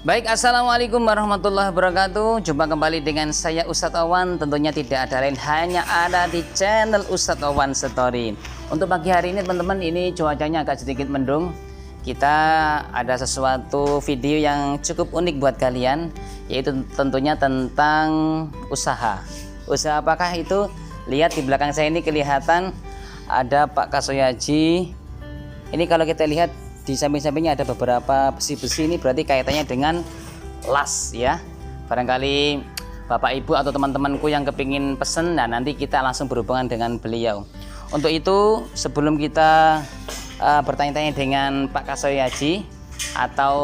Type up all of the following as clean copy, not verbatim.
Baik, assalamualaikum warahmatullahi wabarakatuh. Jumpa kembali dengan saya Ustadz Awan. Tentunya tidak ada lain, hanya ada di channel Ustadz Awan Story. Untuk pagi hari ini teman-teman, ini cuacanya agak sedikit mendung. Kita ada sesuatu video yang cukup unik buat kalian, yaitu tentunya tentang usaha. Usaha apakah itu? Lihat di belakang saya ini kelihatan ada Pak Kasoyaji. Ini kalau kita lihat di samping-sampingnya ada beberapa besi-besi, ini berarti kaitannya dengan las ya. Barangkali Bapak Ibu atau teman-temanku yang kepingin pesen, nah nanti kita langsung berhubungan dengan beliau. Untuk itu sebelum kita bertanya-tanya dengan Pak Kasoyaji, atau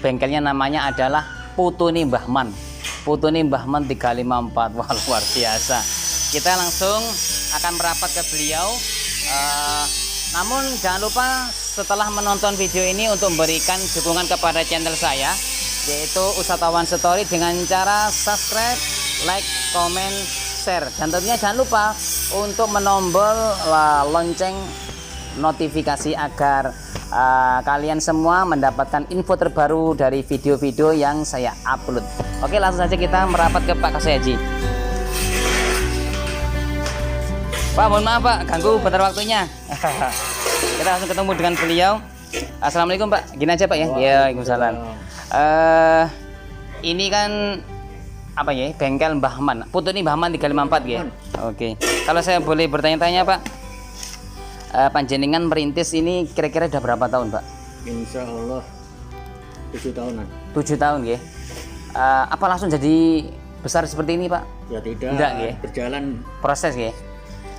bengkelnya namanya adalah Putuni Mbahman. Putuni Mbahman 354. Wah, luar biasa. Kita langsung akan merapat ke beliau. Namun jangan lupa setelah menonton video ini untuk memberikan dukungan kepada channel saya, yaitu Ustadz Awan Story, dengan cara subscribe, like, komen, share, dan tentunya jangan lupa untuk menombol lonceng notifikasi agar kalian semua mendapatkan info terbaru dari video-video yang saya upload. Oke, langsung saja kita merapat ke Pak Kasoyaji. Pak, mohon maaf Pak, ganggu bentar waktunya. Kita langsung ketemu dengan beliau. Assalamualaikum Pak, gini aja Pak ya. Waalaikumsalam. Ini kan apa ya, bengkel Mbahman, Putuni Mbahman 354 ya. Oke. Kalau saya boleh bertanya-tanya Pak, panjenengan merintis ini kira-kira udah berapa tahun Pak? Insya Allah 7 tahunan. 7 tahun ya. Apa langsung jadi besar seperti ini Pak? Ya tidak. Enggak ya. Berjalan Proses ya.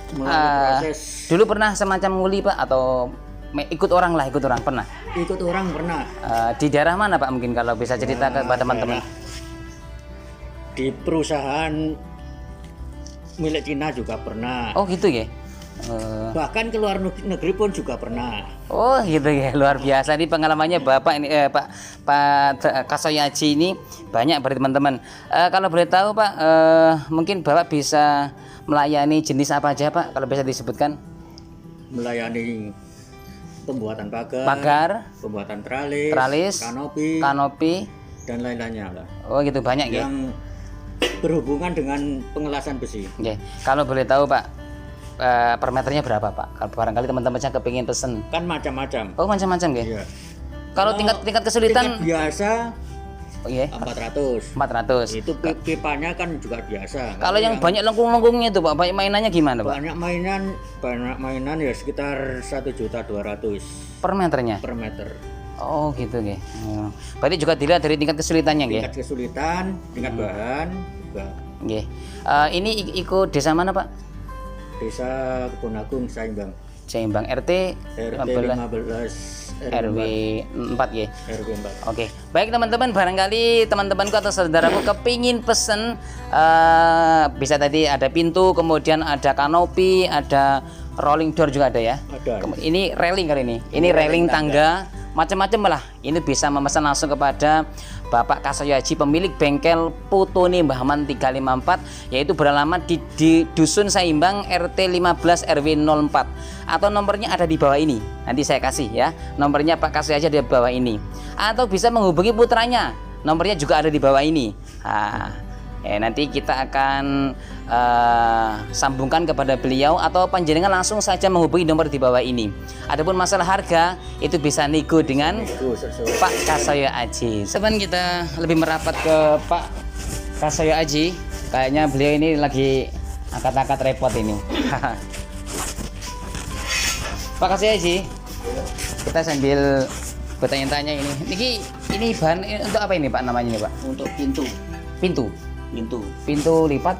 proses. Dulu pernah semacam nguli Pak, atau ikut orang pernah? Ikut orang pernah. Di daerah mana Pak, mungkin kalau bisa cerita kepada teman-teman? Di perusahaan milik Cina juga pernah. Oh gitu ya. Bahkan ke luar negeri pun juga pernah. Oh gitu ya, luar biasa. Ini pengalamannya Bapak ini, Pak Kasoyaji ini banyak berarti teman-teman. Kalau boleh tahu Pak, mungkin Bapak bisa melayani jenis apa aja Pak, kalau bisa disebutkan? Melayani pembuatan pagar, pembuatan tralis, kanopi, dan lain-lainnya lah. Oh gitu, banyak ya. Yang berhubungan dengan pengelasan besi. Oke. Kalau boleh tahu Pak, per meternya berapa Pak? Kalau barangkali teman-teman yang kepingin pesen. Kan macam-macam. Oh macam-macam ya. Iya. Kalau tingkat kesulitan tingkat biasa, oh, iya. 400. 400. Itu pipanya kan juga biasa. Kalau yang banyak lengkung-lengkungnya itu Pak, banyak mainannya gimana Pak? Banyak mainan ya sekitar 1.200.000 Per meternya? per meter. Oh gitu ya. Berarti juga dilihat dari tingkat kesulitannya ya? Tingkat kesulitan, tingkat bahan juga. Nggih. Ini ikut desa mana Pak? Desa Kebun Agung, Saimbang. Saimbang, RT 15 RW 4 ya. RW 4. Oke, baik teman-teman, barangkali teman-temanku atau saudaraku kepingin pesen, bisa tadi ada pintu, kemudian ada kanopi, ada rolling door juga ada ya. Ada. Ini railing kali ini. Ini railing tangga, macam-macam lah. Ini bisa memesan langsung kepada Bapak Kasoyaji, pemilik bengkel Putuni Mbahman 354, yaitu beralamat di Dusun Saimbang, RT 15 RW 04, atau nomornya ada di bawah ini. Nanti saya kasih ya, nomornya Pak Kasoyaji ada di bawah ini, atau bisa menghubungi putranya, nomornya juga ada di bawah ini. Nanti kita akan sambungkan kepada beliau, atau panjenengan langsung saja menghubungi nomor di bawah ini. Adapun masalah harga itu bisa nego dengan Pak Kasoyaji. Sekarang kita lebih merapat ke Pak Kasoyaji. Kayaknya beliau ini lagi angkat-angkat repot ini. Pak Kasoyaji, kita sambil bertanya-tanya ini bahan untuk apa ini Pak, namanya ini Pak? Untuk pintu lipat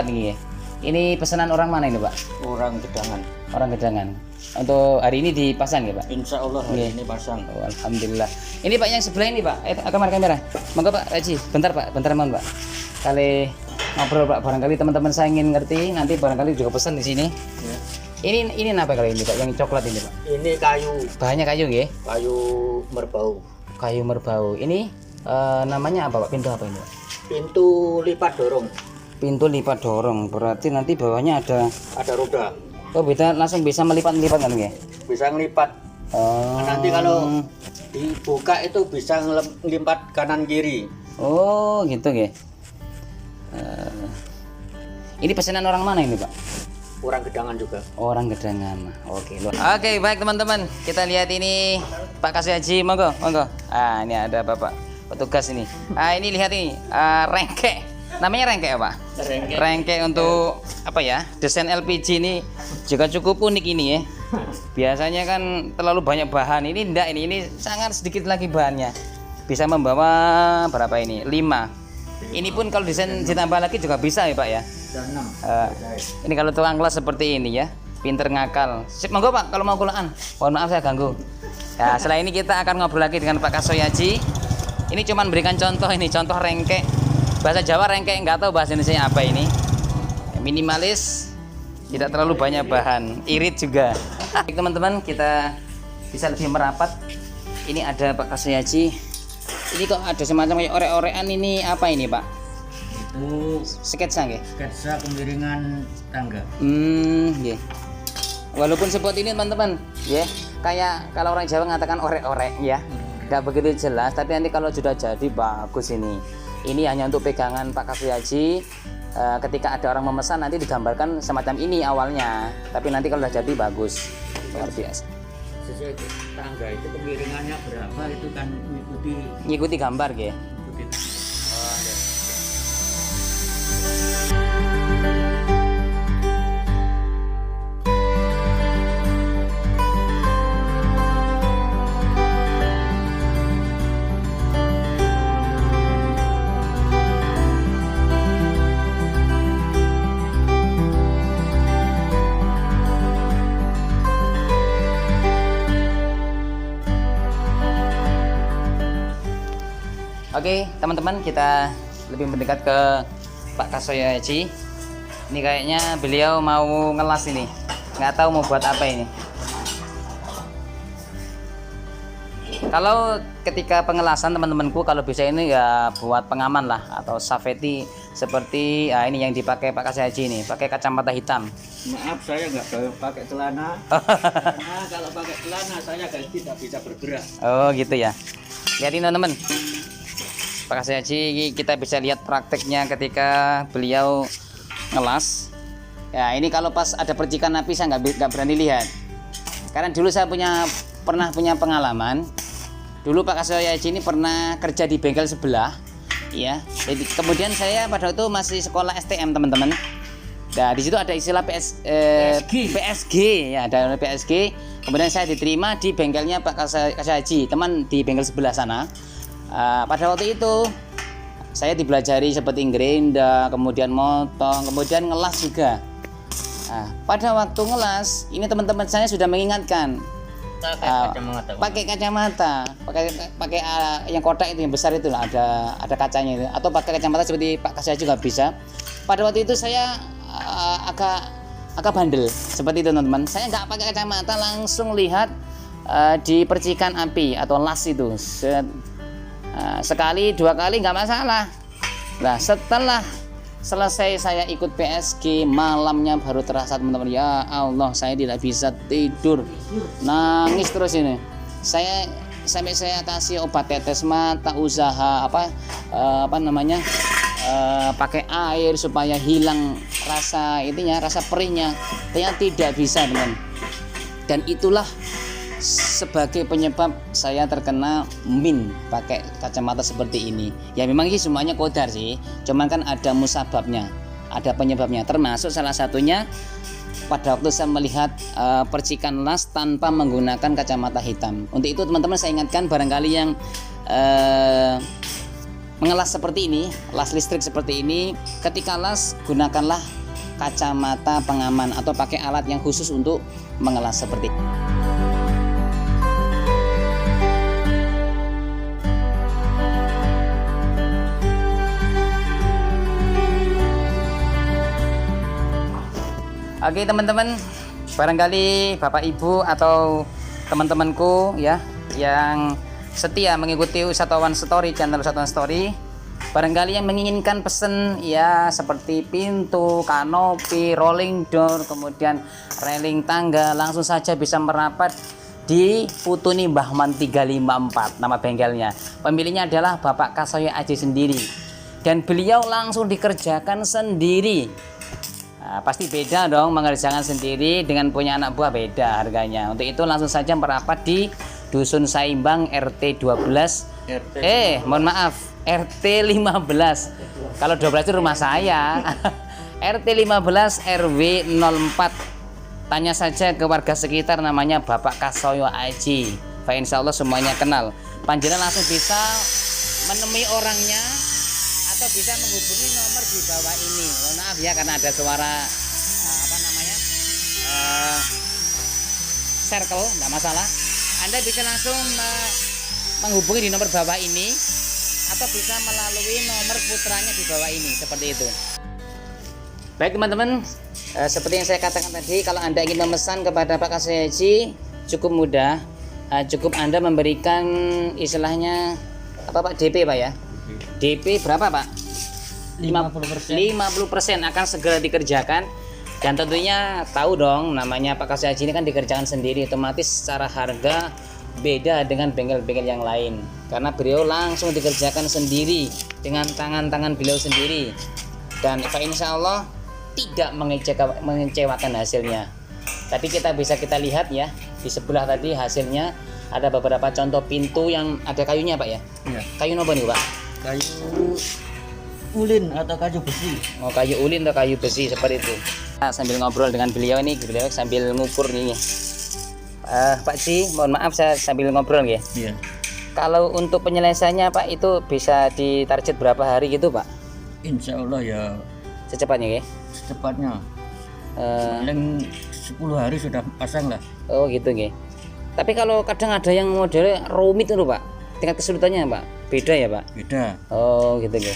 ini ya. Ini pesanan orang mana ini Pak? orang Gedangan. Untuk hari ini dipasang ya Pak? Insya Allah hari ini pasang. Oh, alhamdulillah. Ini Pak yang sebelah ini Pak, kamera. Monggo Pak Haji, bentar mohon Pak. Kali ngobrol Pak, barangkali teman-teman saya ingin ngerti, nanti barangkali juga pesan di sini. Ya. Ini apa kali ini Pak? Yang coklat ini Pak? Ini kayu. Bahannya kayu ya? Kayu merbau. Kayu merbau. Ini namanya apa Pak? Pintu apa ini Pak? Pintu lipat dorong. Pintu lipat dorong, berarti nanti bawahnya ada roda. Oh, bisa langsung bisa melipat kan ya? Bisa ngelipat. Oh. Nanti kalau dibuka itu bisa ngelimpat kanan kiri. Oh gitu ya. Ini pesanan orang mana ini Pak? Orang Gedangan juga. Orang Gedangan. Oke, Oke, baik teman-teman. Kita lihat ini Pak Kasih Haji, monggo, monggo. Ah, ini ada Bapak petugas ini. Ah, ini lihat ini rengkek. Namanya rengkek ya Pak? Rengkek untuk apa ya? Desain LPG ini juga cukup unik ini ya. Biasanya kan terlalu banyak bahan. Ini enggak, ini sangat sedikit lagi bahannya. Bisa membawa berapa ini? 5. Ini pun kalau desain ditambah lagi juga bisa ya Pak ya. Ini kalau tukang kelas seperti ini ya, pinter ngakal. Sip, monggo Pak kalau mau kulaan. Mohon maaf saya ganggu. Ya, setelah ini kita akan ngobrol lagi dengan Pak Kasih Haji. Ini cuman berikan contoh ini, contoh rengkek. Bahasa Jawa rengkek, nggak tahu bahasa Indonesia apa ini. Minimalis, tidak terlalu banyak bahan, irit juga. Baik teman-teman, kita bisa lebih merapat. Ini ada Pak Kasih Haji. Ini kok ada semacam kayak orek-orekan, ini apa ini Pak? Itu Sketsa nggih? sketsa kemiringan tangga. Nggih. Walaupun seperti ini teman-teman, ya. Kayak kalau orang Jawa mengatakan orek-orek ya. Nggak begitu jelas, tapi nanti kalau sudah jadi bagus ini. Ini hanya untuk pegangan Pak Kasih Haji. Ketika ada orang memesan nanti digambarkan semacam ini awalnya. Tapi nanti kalau sudah jadi bagus. Luar biasa. Sesuai tangga itu kemiringannya berapa itu kan Ngikuti gambar nggih. Oke, teman-teman, kita lebih mendekat ke Pak Kasih Haji. Ini kayaknya beliau mau ngelas ini. Nggak tahu mau buat apa ini. Kalau ketika pengelasan teman-temanku, kalau bisa ini ya buat pengaman lah atau safety seperti ini yang dipakai Pak Kasih Haji ini, pakai kacamata hitam. Maaf, saya nggak pakai celana. Karena kalau pakai celana saya tidak bisa bergerak. Oh gitu ya. Lihatin teman-teman. Pak Kasih Haji, kita bisa lihat prakteknya ketika beliau ngelas. Ya ini kalau pas ada percikan api saya nggak berani lihat. Karena dulu saya pernah punya pengalaman. Dulu Pak Kasih Haji ini pernah kerja di bengkel sebelah, ya. Jadi kemudian saya pada waktu masih sekolah STM teman-teman. Nah di situ ada istilah PSG, ya ada PSG. Kemudian saya diterima di bengkelnya Pak Kasih Haji, teman di bengkel sebelah sana. Pada waktu itu saya dipelajari seperti gerinda, kemudian motong, kemudian ngelas juga. Pada waktu ngelas ini teman-teman saya sudah mengingatkan pakai kacamata, pakai yang kotak itu yang besar itu lah, ada kacanya itu, atau pakai kacamata seperti Pak Kasih juga bisa. Pada waktu itu saya agak bandel seperti itu teman-teman. Saya nggak pakai kacamata, langsung lihat di percikan api atau las itu. Sekali 2 kali nggak masalah. Nah setelah selesai saya ikut PSG, malamnya baru terasa teman-teman, ya Allah saya tidak bisa tidur, nangis terus ini. Sampai saya kasih obat tetes mata, usaha pakai air supaya hilang rasa perihnya, ternyata tidak bisa teman. Dan itulah sebagai penyebab saya terkena min pakai kacamata seperti ini. Ya memang ini semuanya kodar sih, cuman kan ada musababnya, ada penyebabnya, termasuk salah satunya pada waktu saya melihat percikan las tanpa menggunakan kacamata hitam. Untuk itu teman-teman saya ingatkan, barangkali yang mengelas seperti ini, las listrik seperti ini, ketika las gunakanlah kacamata pengaman atau pakai alat yang khusus untuk mengelas seperti ini. Oke teman-teman, barangkali Bapak Ibu atau teman-temanku ya yang setia mengikuti Wisatawan Story, channel Wisatawan Story, barangkali yang menginginkan pesen ya seperti pintu, kanopi, rolling door, kemudian railing tangga, langsung saja bisa merapat di Putuni Bahman 354 nama bengkelnya. Pemiliknya adalah Bapak Kasoyo Aji sendiri. Dan beliau langsung dikerjakan sendiri. Nah, pasti beda dong mengerjakan sendiri dengan punya anak buah, beda harganya. Untuk itu langsung saja merapat di Dusun Saimbang RT 12. Mohon maaf, RT 15. Kalau 12 itu rumah saya. RT 15 RW 04. Tanya saja ke warga sekitar, namanya Bapak Kasoyo Aji. Insya Allah semuanya kenal. Panjenengan langsung bisa menemui orangnya atau bisa menghubungi nomor di bawah ini. Mohon maaf ya karena ada suara circle, nggak masalah. Anda bisa langsung menghubungi di nomor bawah ini atau bisa melalui nomor putranya di bawah ini, seperti itu. Baik teman-teman, seperti yang saya katakan tadi, kalau Anda ingin memesan kepada Pak Kasoyo Aji cukup mudah. Cukup Anda memberikan istilahnya apa Pak, DP Pak ya? DP berapa Pak? 50% akan segera dikerjakan. Dan tentunya tahu dong, namanya Pak Kasoyo Aji ini kan dikerjakan sendiri, otomatis secara harga beda dengan bengkel-bengkel yang lain karena beliau langsung dikerjakan sendiri dengan tangan-tangan beliau sendiri. Dan insya Allah tidak mengecewakan hasilnya. Tadi kita lihat ya di sebelah tadi hasilnya ada beberapa contoh pintu yang ada kayunya Pak ya. Iya. Kayu apa nih Pak? Kayu ulin atau kayu besi. Oh, kayu ulin atau kayu besi seperti itu. Nah, sambil ngobrol dengan beliau ini, beliau sambil ngukur nih. Pak Ji, mohon maaf saya sambil ngobrol ya. Iya. Kalau untuk penyelesaiannya Pak itu bisa ditarget berapa hari gitu Pak? Insya Allah ya Secepatnya ya? secepatnya. Paling 10 hari sudah pasang lah. Oh gitu ya. Tapi kalau kadang ada yang modelnya rumit itu Pak, tingkat kesulitannya Pak beda ya Pak? Beda. Oh gitu ya.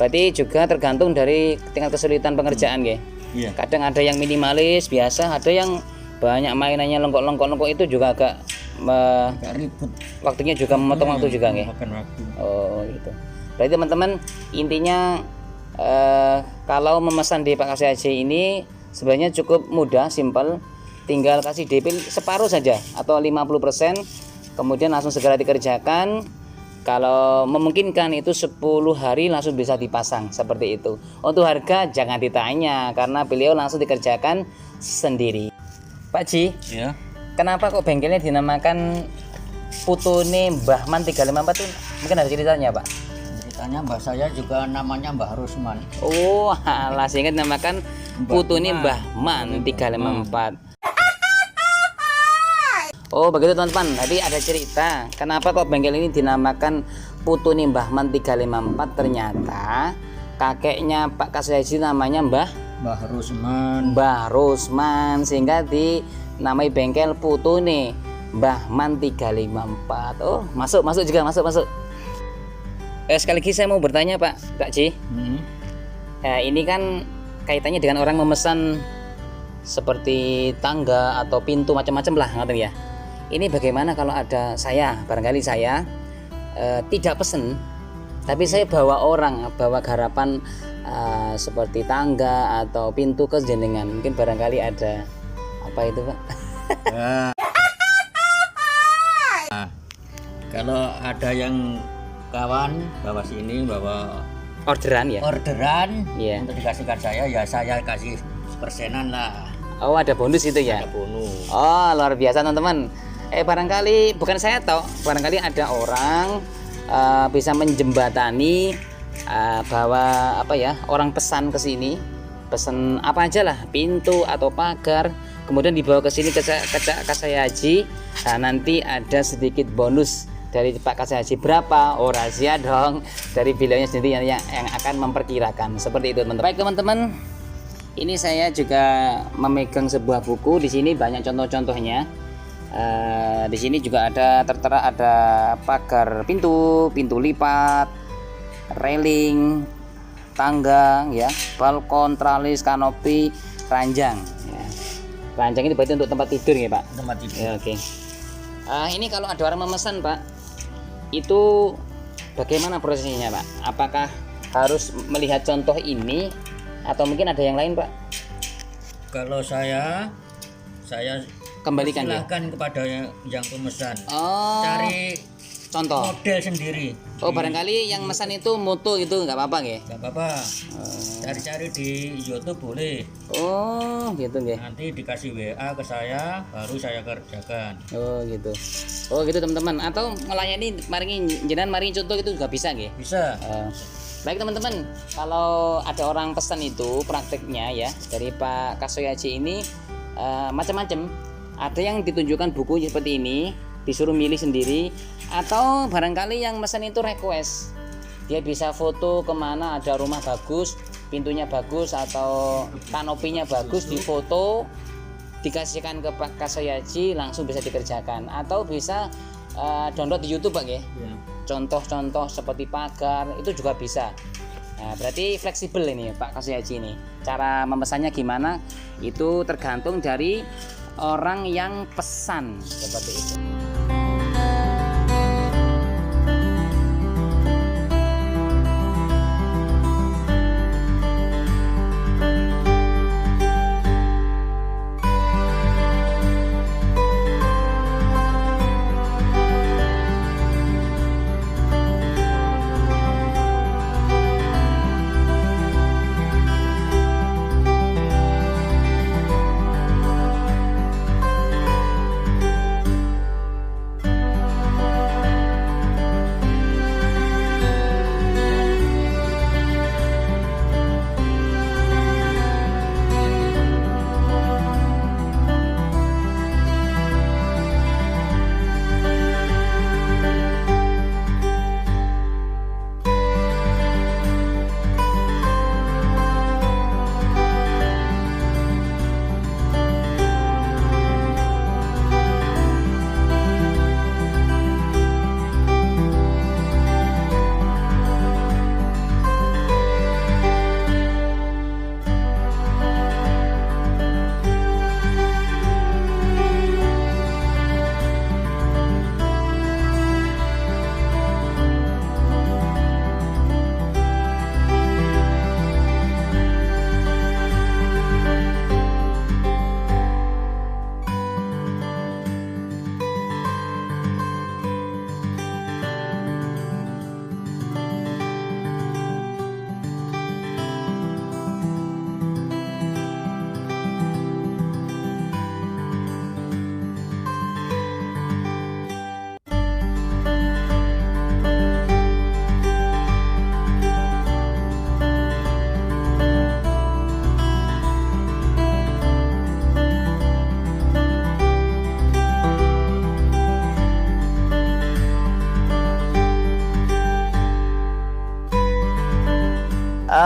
Berarti juga tergantung dari tingkat kesulitan pengerjaan ya? Iya. Kadang ada yang minimalis biasa, ada yang banyak mainannya lengkok itu juga agak ribet. Waktunya juga memotong waktu juga ya? Makan waktu. Oh gitu. Berarti teman-teman intinya kalau memesan di Pak Kasoyo Aji ini sebenarnya cukup mudah, simpel. Tinggal kasih DP separuh saja atau 50%, kemudian langsung segera dikerjakan. Kalau memungkinkan itu 10 hari langsung bisa dipasang seperti itu. Untuk harga jangan ditanya karena beliau langsung dikerjakan sendiri. Pak Ji, Ya. kenapa kok bengkelnya dinamakan Putuni Bahman 354 itu? Mungkin ada ceritanya Pak? Ceritanya mbak saya juga namanya Mbah Rusman. Oh, alah sehingga dinamakan Putuni Bahman 354. Oh begitu teman-teman. Tapi ada cerita kenapa kok bengkel ini dinamakan Putuni Bahman 354. Ternyata kakeknya Pak Kasoyo Aji namanya Mbah Rusman, sehingga dinamai bengkel Putuni Bahman 354. Oh masuk juga. Sekali lagi saya mau bertanya Pak Ji. Ini kan kaitannya dengan orang memesan seperti tangga atau pintu macam-macam lah, ngerti ya. Ini bagaimana kalau ada barangkali saya tidak pesen, tapi saya bawa garapan seperti tangga atau pintu ke jenengan, mungkin barangkali ada apa itu Pak? Kalau ada yang kawan bawa orderan Iya. untuk dikasihkan saya, ya saya kasih persenan lah. Oh ada bonus itu ya? Ada bonus. Oh luar biasa teman-teman. Barangkali bukan saya tahu, barangkali ada orang bisa menjembatani bahwa orang pesan ke sini, pesan apa aja lah, pintu atau pagar, kemudian dibawa ke sini ke Kasoyo Aji. Nanti ada sedikit bonus dari Pak Kasoyo Aji. Berapa? Oh rahasia dong, dari beliaunya sendiri yang akan memperkirakan. Seperti itu teman-teman. Baik teman-teman, ini saya juga memegang sebuah buku. Di sini banyak contoh-contohnya. Di sini juga tertera ada pagar pintu lipat, railing, tangga, ya, balkon, tralis, kanopi, ranjang. Ya. Ranjang ini berarti untuk tempat tidur ya Pak? Tempat tidur. Ya, oke. Ini kalau ada orang memesan Pak, itu bagaimana prosesnya Pak? Apakah harus melihat contoh ini atau mungkin ada yang lain Pak? Kalau saya kembalikan ya. Silahkan kepada yang pemesan. Oh, Cari contoh. model sendiri. Oh, barangkali yang mesan itu moto itu nggak apa-apa nggih. Gak apa-apa. Cari-cari di YouTube boleh. Oh, gitu nggih. Nanti dikasih WA ke saya, baru saya kerjakan. Oh, gitu. Oh, gitu teman-teman. Atau melayani maringi jenengan maringi contoh itu juga bisa nggih. Bisa. Baik teman-teman, kalau ada orang pesan itu prakteknya ya dari Pak Kasoyaji ini macam-macam. Ada yang ditunjukkan buku seperti ini, disuruh milih sendiri, atau barangkali yang pesan itu request. Dia bisa foto kemana ada rumah bagus, pintunya bagus atau kanopinya bagus, difoto, dikasihkan ke Pak Kasoyaji, langsung bisa dikerjakan. Atau bisa download di YouTube Pak ya. Contoh-contoh seperti pagar itu juga bisa. Nah, berarti fleksibel ini Pak Kasoyaji ini. Cara memesannya gimana? Itu tergantung dari orang yang pesan seperti itu.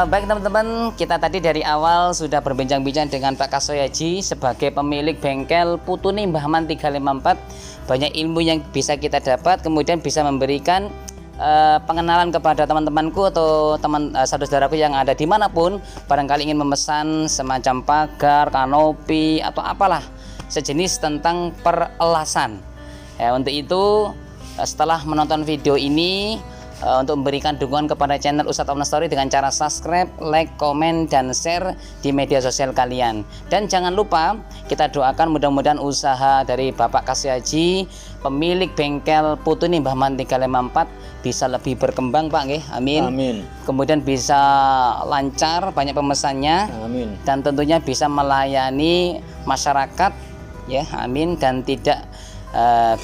Baik teman-teman, kita tadi dari awal sudah berbincang-bincang dengan Pak Kasoyaji sebagai pemilik bengkel Putuni Mbah Man 354. Banyak ilmu yang bisa kita dapat, kemudian bisa memberikan pengenalan kepada teman-temanku atau saudara-saudaraku yang ada dimanapun, barangkali ingin memesan semacam pagar, kanopi atau apalah sejenis tentang perelasan. Untuk itu setelah menonton video ini, untuk memberikan dukungan kepada channel Ustadz Oman Story dengan cara subscribe, like, komen, dan share di media sosial kalian. Dan jangan lupa kita doakan mudah-mudahan usaha dari Bapak Kasoyaji, pemilik bengkel Putuni Mbah Man 354, bisa lebih berkembang Pak nggih. Amin. Amin. Kemudian bisa lancar, banyak pemesannya. Amin. Dan tentunya bisa melayani masyarakat ya. Amin. Dan tidak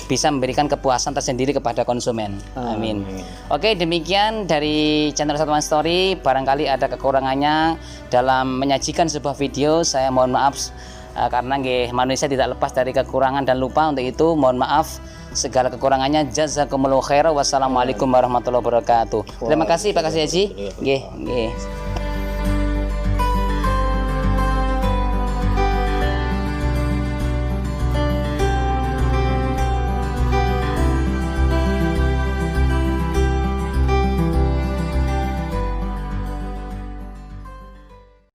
bisa memberikan kepuasan tersendiri kepada konsumen. Amin. Oke, demikian dari channel Ustadz Oman Story. Barangkali ada kekurangannya dalam menyajikan sebuah video, saya mohon maaf karena manusia tidak lepas dari kekurangan dan lupa. Untuk itu mohon maaf segala kekurangannya. Jazakumullahu khairan. Wassalamualaikum warahmatullahi wabarakatuh. Terima kasih Pak Kasoyaji. Nggih.